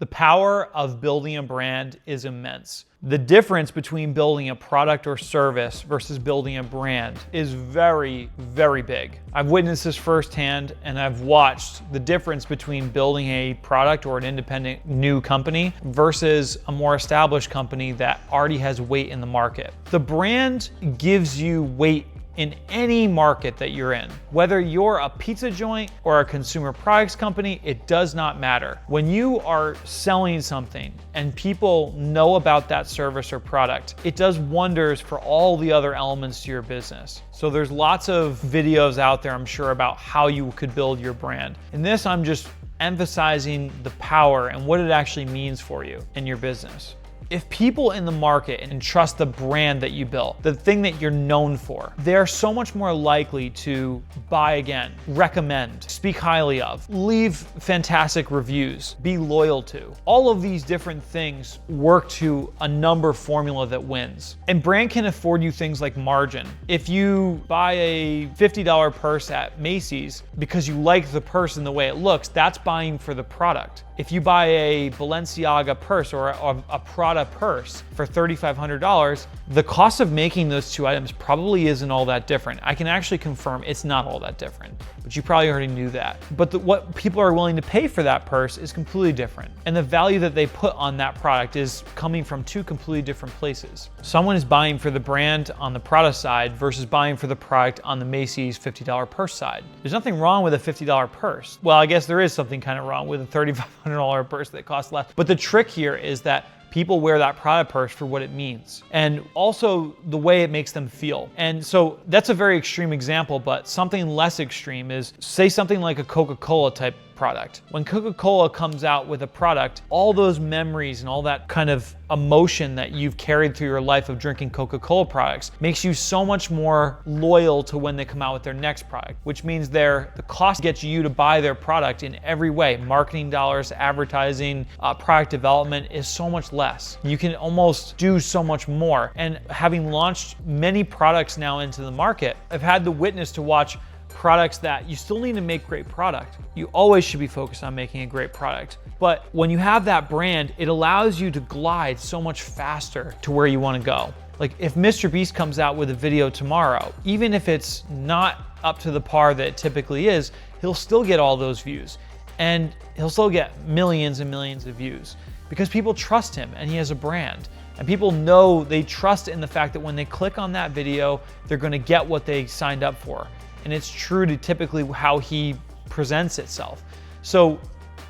The power of building a brand is immense. The difference between building a product or service versus building a brand is very, very big. I've witnessed this firsthand, and I've watched the difference between building a product or an independent new company versus a more established company that already has weight in the market. The brand gives you weight in any market that you're in. Whether you're a pizza joint or a consumer products company, it does not matter. When you are selling something and people know about that service or product, it does wonders for all the other elements to your business. So there's lots of videos out there, I'm sure, about how you could build your brand. In this, I'm just emphasizing the power and what it actually means for you in your business. If people in the market and trust the brand that you built, the thing that you're known for, they're so much more likely to buy again, recommend, speak highly of, leave fantastic reviews, be loyal to. All of these different things work to a number formula that wins. And brand can afford you things like margin. If you buy a $50 purse at Macy's because you like the purse and the way it looks, that's buying for the product. If you buy a Balenciaga purse or a Prada purse for $3,500, the cost of making those two items probably isn't all that different. I can actually confirm it's not all that different, but you probably already knew that. But what people are willing to pay for that purse is completely different. And the value that they put on that product is coming from two completely different places. Someone is buying for the brand on the Prada side versus buying for the product on the Macy's $50 purse side. There's nothing wrong with a $50 purse. Well, I guess there is something kind of wrong with a $3,500 purse that costs less. But the trick here is that people wear that Prada purse for what it means and also the way it makes them feel. And so that's a very extreme example, but something less extreme is, say, something like a Coca-Cola type product. When Coca-Cola comes out with a product, all those memories and all that kind of emotion that you've carried through your life of drinking Coca-Cola products makes you so much more loyal to when they come out with their next product, which means the cost gets you to buy their product in every way. Marketing dollars, advertising, product development is so much less. You can almost do so much more. And having launched many products now into the market, I've had the witness to watch products that you still need to make great product. You always should be focused on making a great product. But when you have that brand, it allows you to glide so much faster to where you want to go. Like if Mr. Beast comes out with a video tomorrow, even if it's not up to the par that it typically is, he'll still get all those views. And he'll still get millions and millions of views because people trust him and he has a brand. And people know, they trust in the fact that when they click on that video, they're going to get what they signed up for. And it's true to typically how he presents itself. So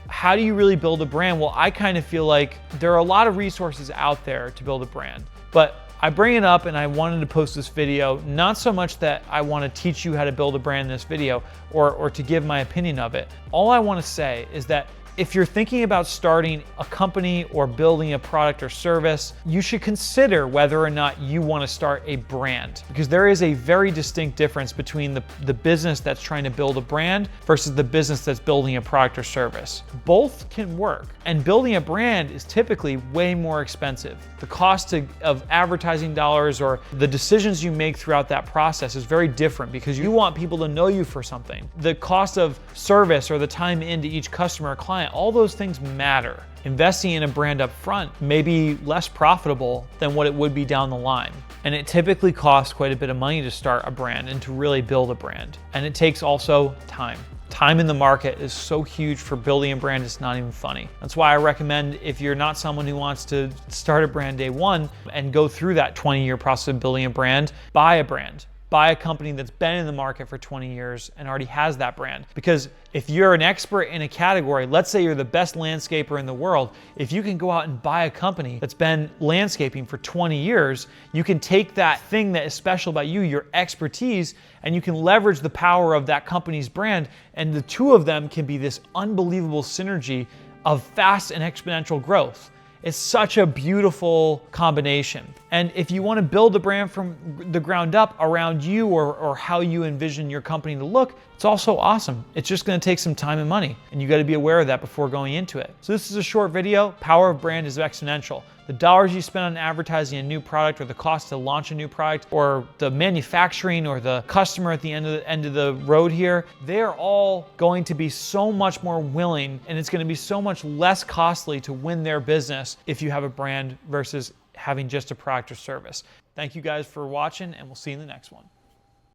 how do you really build a brand? Well, I kind of feel like there are a lot of resources out there to build a brand, but I bring it up and I wanted to post this video, not so much that I want to teach you how to build a brand in this video or to give my opinion of it. All I want to say is that if you're thinking about starting a company or building a product or service, you should consider whether or not you want to start a brand, because there is a very distinct difference between the business that's trying to build a brand versus the business that's building a product or service. Both can work, and building a brand is typically way more expensive. The cost of advertising dollars or the decisions you make throughout that process is very different because you want people to know you for something. The cost of service or the time into each customer or client, all those things matter. Investing in a brand up front may be less profitable than what it would be down the line. And it typically costs quite a bit of money to start a brand and to really build a brand. And it takes also time. Time in the market is so huge for building a brand, it's not even funny. That's why I recommend, if you're not someone who wants to start a brand day one and go through that 20-year process of building a brand, buy a brand. Buy a company that's been in the market for 20 years and already has that brand. Because if you're an expert in a category, let's say you're the best landscaper in the world, if you can go out and buy a company that's been landscaping for 20 years, you can take that thing that is special about you, your expertise, and you can leverage the power of that company's brand, and the two of them can be this unbelievable synergy of fast and exponential growth. It's such a beautiful combination. And if you want to build a brand from the ground up around you or how you envision your company to look, it's also awesome. It's just going to take some time and money, and you got to be aware of that before going into it. So this is a short video. Power of brand is exponential. the dollars you spend on advertising a new product, or the cost to launch a new product, or the manufacturing, or the customer at the end of the road here, they're all going to be so much more willing, and it's going to be so much less costly to win their business if you have a brand versus having just a product or service. Thank you guys for watching, and we'll see you in the next one.